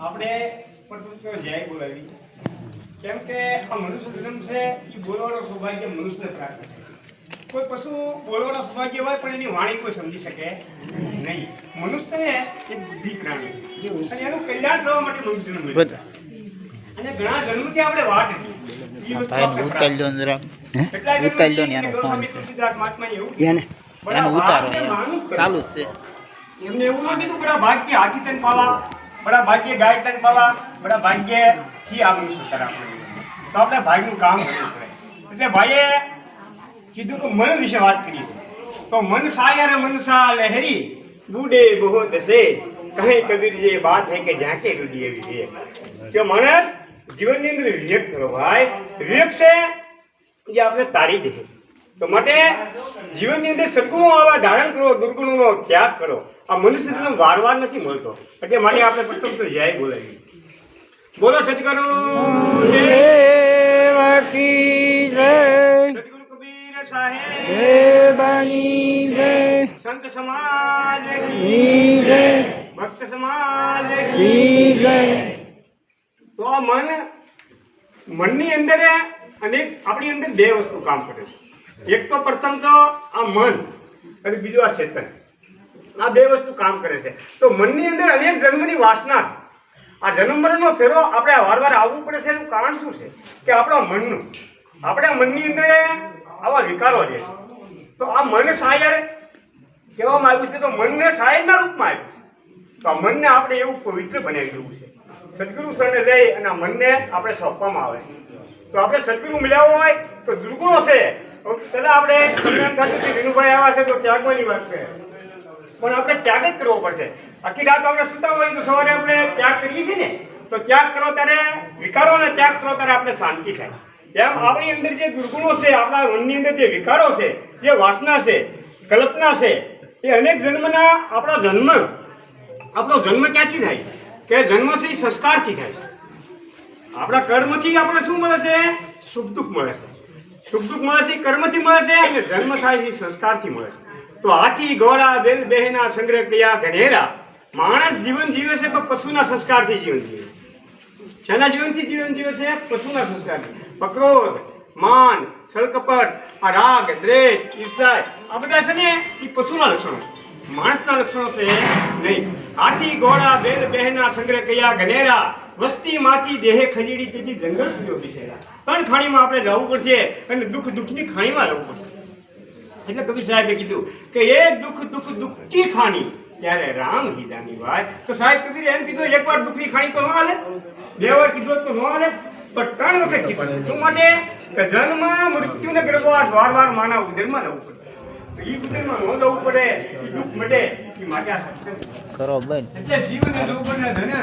આપણે પ્રકૃતિનો જય બોલાવી કેમ કે આ મનુષ્ય જન્મ છે એ બોલવાનો સૌભાગ્ય મનુષ્યને પ્રાપ્ત છે. કોઈ પશુ બોલવાનો સૌભાગ્ય હોય પણ એની વાણી કોઈ સમજી શકે નહીં. મનુષ્ય એ બુદ્ધિ પ્રાણી અને એનું કલ્યાણ થવા માટે મનુષ્ય જન્મ લીધો. અને ઘણા જન્મથી આપણે વાટ હતી. એમને એવું નથી કે બડા ભાગ્ય હાથી તન પાવા, બડા ભાગ્ય ગાય તન પાવા, બડા ભાગ્ય થી આ મનુષ્ય કરા તો આપણે ભાઈનું કામ કરવું પડે. એટલે ભાઈએ કીધું કે મન વિશે વાત કરી છે તો મન સાયર મન સા લહેરી બુડે બહોત સે કહે કબીર ये बात है कि जाके रुदिए विवेक કે માણસ જીવનની અંદર વિવેક કરો ભાઈ. વિવેક છે એ આપણે તારી દે તો માટે જીવનની અંદર સદગુણો આવા ધારણ કરો, દુર્ગુણોનો ત્યાગ કરો. આ મનુષ્ય જન્મ વારવાર નથી મળતો એટલે માટે આપણે પ્રથમ તો જય બોલાવી. બોલો સદગુરુ દેવ કી જય, સદગુરુ કબીર સાહેબની જય, સંત સમાજ કી જય, ભક્ત સમાજ કી જય. તો આ મનની અંદર અનેક આપણી અંદર બે વસ્તુ કામ કરે છે. એક તો પ્રથમ તો આ મન અને બીજું આ ચેતન, આ બે વસ્તુ કામ કરે છે. તો મનની અંદર અનેક જન્મની વાસના છે. આ જન્મ મરણનો ફેરો આપણે વારવાર આવવું પડે છે. એનું કારણ શું છે કે આપણા મનની અંદર આવા વિકારો રહે છે. તો આ મન સાયર કહેવામાં આવ્યું છે તો મનને સાયરના રૂપમાં આવ્યું છે. તો આ મનને આપણે એવું પવિત્ર બનાવી દેવું છે. સદગુરુ શરણે લઈ અને આ મનને આપણે સોંપવામાં આવે છે. તો આપણે સદગુરુ મળ્યા હોય તો દુર્ગુણો છે પેલા આપણે વિનુભાઈ આવ્યા છે તો ત્યાગવાની વાત છે પણ આપણે ત્યાગ જ કરવો પડશે. આખી રાત આપણે સુતા હોય તો સવારે આપણે ત્યાગ કરીએ છીએ ને તો ત્યાગ કરો ત્યારે વિકારોને ત્યાગ કરો ત્યારે આપણે શાંતિ થાય. એમ આપણી અંદર જે દુર્ગુણો છે, આપણા મનની અંદર જે વિકારો છે, જે વાસના છે, કલ્પના છે, એ અનેક જન્મના આપણો જન્મ ક્યાંથી થાય કે જન્મ છે એ સંસ્કારથી થાય છે. આપણા કર્મથી આપણે શું મળે છે? સુખ દુઃખ મળે છે. સુખ દુઃખ મળે છે કર્મથી મળે છે અને જન્મ થાય છે સંસ્કારથી મળે છે. તો હાથી ઘોડા બેલ બહેના સંગ્રહ કયા ઘનેરા માણસ જીવન જીવે છે પણ પશુના સંસ્કારથી જીવન જીવે છે. શેના જીવનથી જીવન જીવે છે? પશુના સંસ્કારથી. ક્રોધ, માન, છળકપટ, આ રાગ, દ્વેષ, ઈર્ષા આ બધા છે ને એ પશુના લક્ષણો, માણસના લક્ષણો છે નહીં. હાથી ઘોડા બેલ બહેના સંગ્રહ કયા ઘનેરા વસ્તી માંથી દેહે ખજીડી તેથી જંગલ પીયો બિસેરા. ત્રણ ખાણીમાં આપણે જવું પડશે અને દુઃખની ખાણીમાં જવું પડશે. એટલે કબીર સાહેબે કીધું કે એક દુઃખની ખાણી ત્યારે રામ હીદાની વાત. તો સાહેબ કબીર એમ કીધું એકવાર દુઃખની ખાણી તો ન હાલે, બે વાર કીધું તો ન હાલે પણ ત્રણ વખત કીધું. શું માટે? કે જન્મ મૃત્યુને ગર્ભવાસ વારવાર માના ઉદરમાં જવું પડે. તો એ ઉદરમાં ન જવું પડે, એ દુઃખ મટે એ માટે આ સત્સંગ કરો બેન. એટલે જીવન જવું પડે ધન્ય